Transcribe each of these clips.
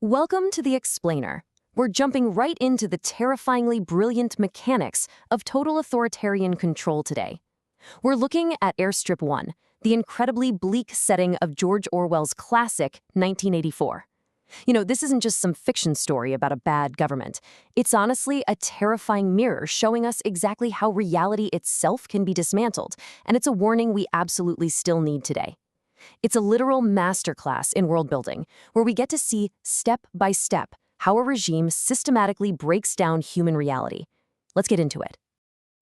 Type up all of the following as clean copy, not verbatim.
Welcome to The Explainer. We're jumping right into the terrifyingly brilliant mechanics of total authoritarian control today. We're looking at Airstrip 1, the incredibly bleak setting of George Orwell's classic 1984. This isn't just some fiction story about a bad government. It's honestly a terrifying mirror showing us exactly how reality itself can be dismantled, and it's a warning we absolutely still need today. It's a literal masterclass in world building, where we get to see, step by step, how a regime systematically breaks down human reality. Let's get into it.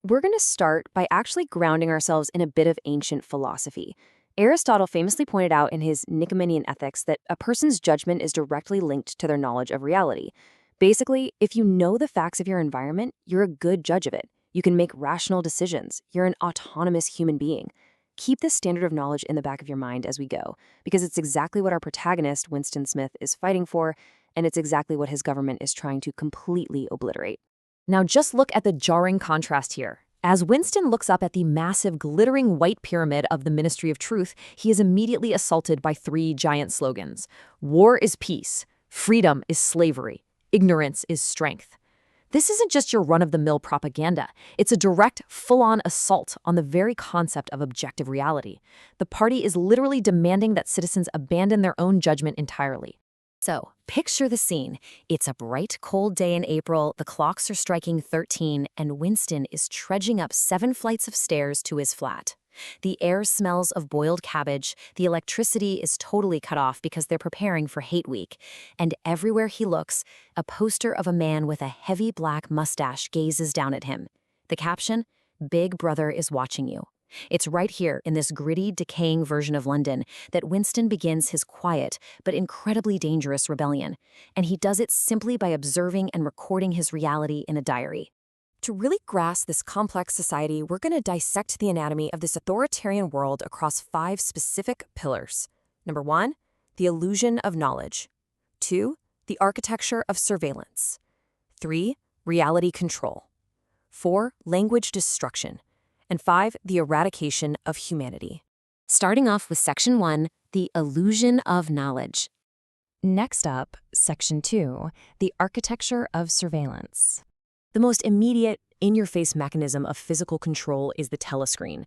We're going to start by actually grounding ourselves in a bit of ancient philosophy. Aristotle famously pointed out in his Nicomachean Ethics that a person's judgment is directly linked to their knowledge of reality. Basically, if you know the facts of your environment, you're a good judge of it. You can make rational decisions. You're an autonomous human being. Keep this standard of knowledge in the back of your mind as we go, because it's exactly what our protagonist, Winston Smith, is fighting for, and it's exactly what his government is trying to completely obliterate. Now just look at the jarring contrast here. As Winston looks up at the massive, glittering white pyramid of the Ministry of Truth, he is immediately assaulted by three giant slogans. War is peace, freedom is slavery, ignorance is strength. This isn't just your run-of-the-mill propaganda. It's a direct, full-on assault on the very concept of objective reality. The party is literally demanding that citizens abandon their own judgment entirely. So, picture the scene. It's a bright, cold day in April, the clocks are striking 13, and Winston is trudging up 7 flights of stairs to his flat. The air smells of boiled cabbage, the electricity is totally cut off because they're preparing for Hate Week, and everywhere he looks, a poster of a man with a heavy black mustache gazes down at him. The caption, "Big Brother is watching you." It's right here in this gritty, decaying version of London that Winston begins his quiet but incredibly dangerous rebellion, and he does it simply by observing and recording his reality in a diary. To really grasp this complex society, we're going to dissect the anatomy of this authoritarian world across 5 specific pillars. Number 1, the illusion of knowledge. 2, the architecture of surveillance. 3, reality control. 4, language destruction. And 5, the eradication of humanity. Starting off with Section 1, the illusion of knowledge. Next up, Section 2, the architecture of surveillance. The most immediate, in-your-face mechanism of physical control is the telescreen.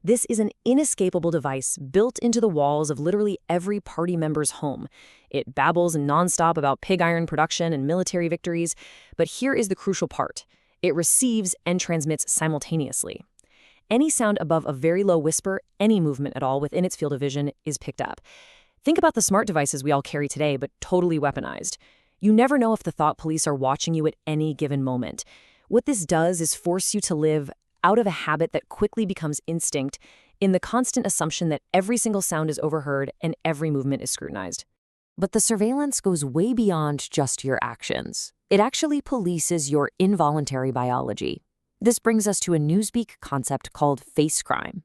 This is an inescapable device built into the walls of literally every party member's home. It babbles nonstop about pig iron production and military victories, but here is the crucial part. It receives and transmits simultaneously. Any sound above a very low whisper, any movement at all within its field of vision is picked up. Think about the smart devices we all carry today, but totally weaponized. You never know if the thought police are watching you at any given moment. What this does is force you to live out of a habit that quickly becomes instinct in the constant assumption that every single sound is overheard and every movement is scrutinized. But the surveillance goes way beyond just your actions. It actually polices your involuntary biology. This brings us to a Newspeak concept called face crime.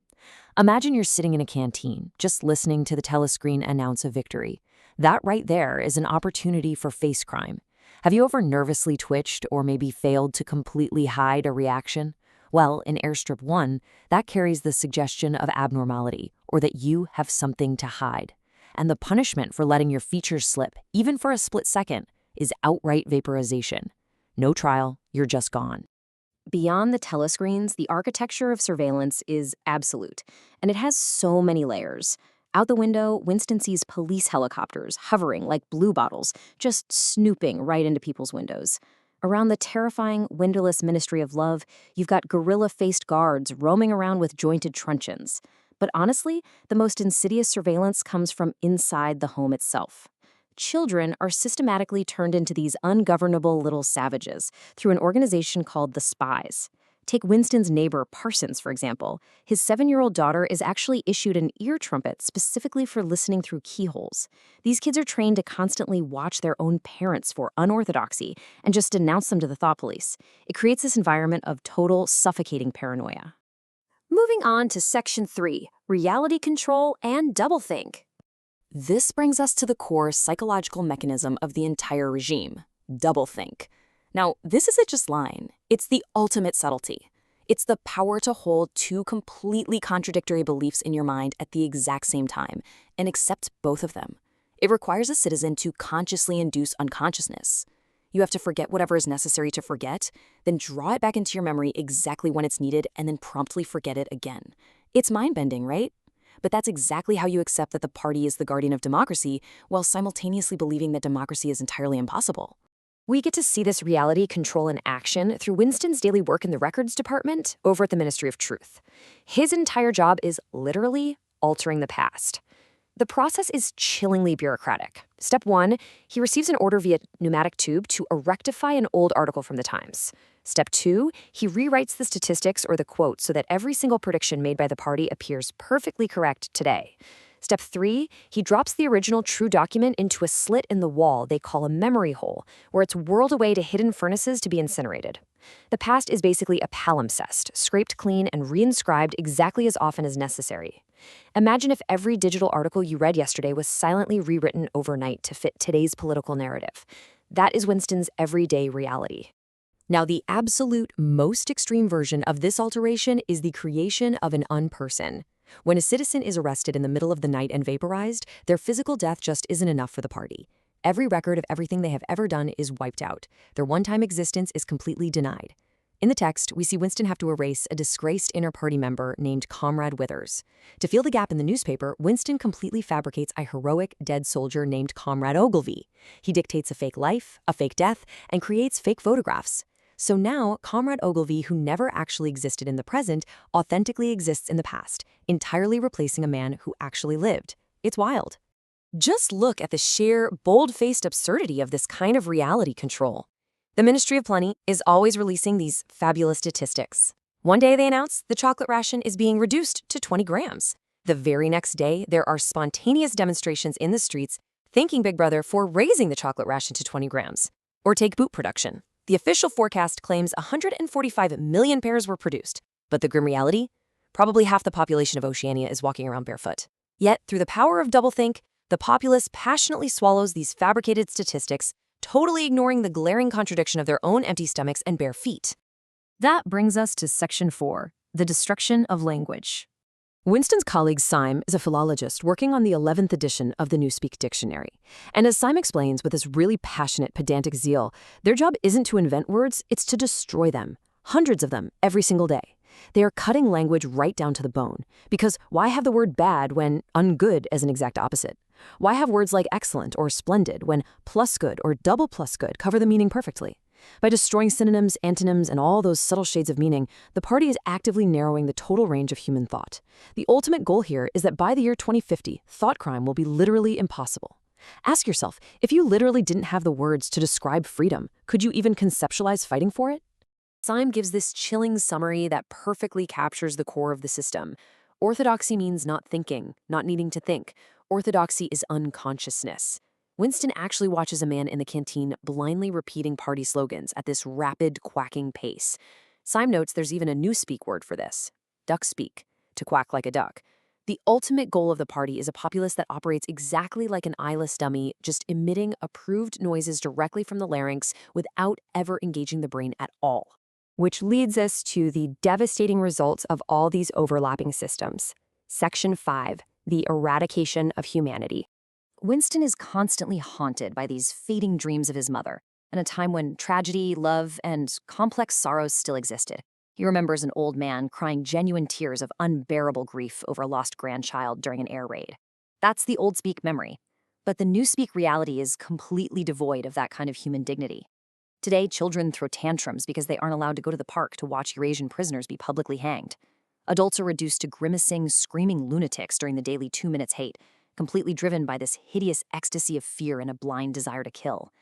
Imagine you're sitting in a canteen, just listening to the telescreen announce a victory. That right there is an opportunity for face crime. Have you ever nervously twitched or maybe failed to completely hide a reaction? Well, in Airstrip 1, that carries the suggestion of abnormality, or that you have something to hide. And the punishment for letting your features slip, even for a split second, is outright vaporization. No trial, you're just gone. Beyond the telescreens, the architecture of surveillance is absolute, and it has so many layers. Out the window, Winston sees police helicopters hovering like blue bottles, just snooping right into people's windows. Around the terrifying, windowless Ministry of Love, you've got gorilla-faced guards roaming around with jointed truncheons. But honestly, the most insidious surveillance comes from inside the home itself. Children are systematically turned into these ungovernable little savages through an organization called the Spies. Take Winston's neighbor, Parsons, for example. His 7-year-old daughter is actually issued an ear trumpet specifically for listening through keyholes. These kids are trained to constantly watch their own parents for unorthodoxy and just denounce them to the thought police. It creates this environment of total, suffocating paranoia. Moving on to Section 3, reality control and doublethink. This brings us to the core psychological mechanism of the entire regime, doublethink. Now, this isn't just lying. It's the ultimate subtlety. It's the power to hold 2 completely contradictory beliefs in your mind at the exact same time and accept both of them. It requires a citizen to consciously induce unconsciousness. You have to forget whatever is necessary to forget, then draw it back into your memory exactly when it's needed, and then promptly forget it again. It's mind-bending, right? But that's exactly how you accept that the party is the guardian of democracy, while simultaneously believing that democracy is entirely impossible. We get to see this reality control in action through Winston's daily work in the records department over at the Ministry of Truth. His entire job is literally altering the past. The process is chillingly bureaucratic. Step 1, he receives an order via pneumatic tube to rectify an old article from the Times. Step 2, he rewrites the statistics or the quotes so that every single prediction made by the party appears perfectly correct today. Step 3, he drops the original true document into a slit in the wall they call a memory hole, where it's whirled away to hidden furnaces to be incinerated. The past is basically a palimpsest, scraped clean and reinscribed exactly as often as necessary. Imagine if every digital article you read yesterday was silently rewritten overnight to fit today's political narrative. That is Winston's everyday reality. Now, the absolute most extreme version of this alteration is the creation of an unperson. When a citizen is arrested in the middle of the night and vaporized, their physical death just isn't enough for the party. Every record of everything they have ever done is wiped out. Their one-time existence is completely denied. In the text, we see Winston have to erase a disgraced inner party member named Comrade Withers. To fill the gap in the newspaper, Winston completely fabricates a heroic dead soldier named Comrade Ogilvy. He dictates a fake life, a fake death, and creates fake photographs. So now, Comrade Ogilvy, who never actually existed in the present, authentically exists in the past, entirely replacing a man who actually lived. It's wild. Just look at the sheer, bold-faced absurdity of this kind of reality control. The Ministry of Plenty is always releasing these fabulous statistics. One day they announce the chocolate ration is being reduced to 20 grams. The very next day, there are spontaneous demonstrations in the streets thanking Big Brother for raising the chocolate ration to 20 grams. Or take boot production. The official forecast claims 145 million pairs were produced, but the grim reality? Probably half the population of Oceania is walking around barefoot. Yet, through the power of doublethink, the populace passionately swallows these fabricated statistics, totally ignoring the glaring contradiction of their own empty stomachs and bare feet. That brings us to Section 4, the destruction of language. Winston's colleague Syme is a philologist working on the 11th edition of the Newspeak Dictionary. And as Syme explains with this really passionate, pedantic zeal, their job isn't to invent words, it's to destroy them. Hundreds of them, every single day. They are cutting language right down to the bone. Because why have the word bad when ungood is an exact opposite? Why have words like excellent or splendid when plus good or double plus good cover the meaning perfectly? By destroying synonyms, antonyms, and all those subtle shades of meaning, the party is actively narrowing the total range of human thought. The ultimate goal here is that by the year 2050, thought crime will be literally impossible. Ask yourself, if you literally didn't have the words to describe freedom, could you even conceptualize fighting for it? Syme gives this chilling summary that perfectly captures the core of the system. Orthodoxy means not thinking, not needing to think. Orthodoxy is unconsciousness. Winston actually watches a man in the canteen blindly repeating party slogans at this rapid, quacking pace. Syme notes there's even a newspeak word for this, duck speak, to quack like a duck. The ultimate goal of the party is a populace that operates exactly like an eyeless dummy, just emitting approved noises directly from the larynx without ever engaging the brain at all. Which leads us to the devastating results of all these overlapping systems. Section 5, the eradication of humanity. Winston is constantly haunted by these fading dreams of his mother, in a time when tragedy, love, and complex sorrows still existed. He remembers an old man crying genuine tears of unbearable grief over a lost grandchild during an air raid. That's the old speak memory. But the new speak reality is completely devoid of that kind of human dignity. Today, children throw tantrums because they aren't allowed to go to the park to watch Eurasian prisoners be publicly hanged. Adults are reduced to grimacing, screaming lunatics during the daily 2 minutes hate, completely driven by this hideous ecstasy of fear and a blind desire to kill.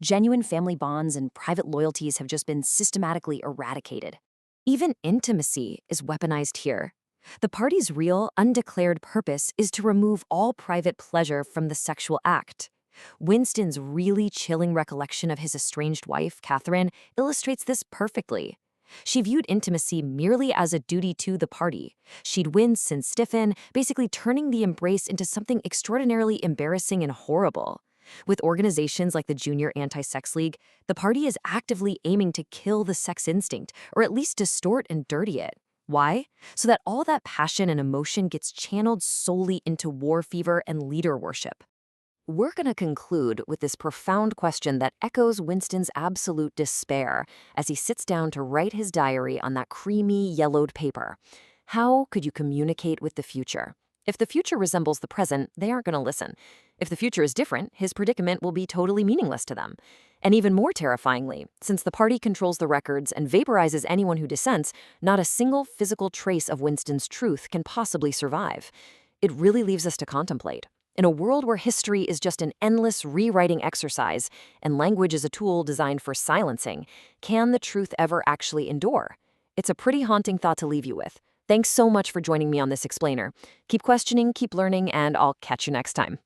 Genuine family bonds and private loyalties have just been systematically eradicated. Even intimacy is weaponized here. The party's real, undeclared purpose is to remove all private pleasure from the sexual act. Winston's really chilling recollection of his estranged wife, Catherine, illustrates this perfectly. She viewed intimacy merely as a duty to the party. She'd wince and stiffen, basically turning the embrace into something extraordinarily embarrassing and horrible. With organizations like the Junior Anti-Sex League, the party is actively aiming to kill the sex instinct, or at least distort and dirty it. Why? So that all that passion and emotion gets channeled solely into war fever and leader worship. We're going to conclude with this profound question that echoes Winston's absolute despair as he sits down to write his diary on that creamy, yellowed paper. How could you communicate with the future? If the future resembles the present, they aren't going to listen. If the future is different, his predicament will be totally meaningless to them. And even more terrifyingly, since the party controls the records and vaporizes anyone who dissents, not a single physical trace of Winston's truth can possibly survive. It really leaves us to contemplate. In a world where history is just an endless rewriting exercise and language is a tool designed for silencing, can the truth ever actually endure? It's a pretty haunting thought to leave you with. Thanks so much for joining me on this explainer. Keep questioning, keep learning, and I'll catch you next time.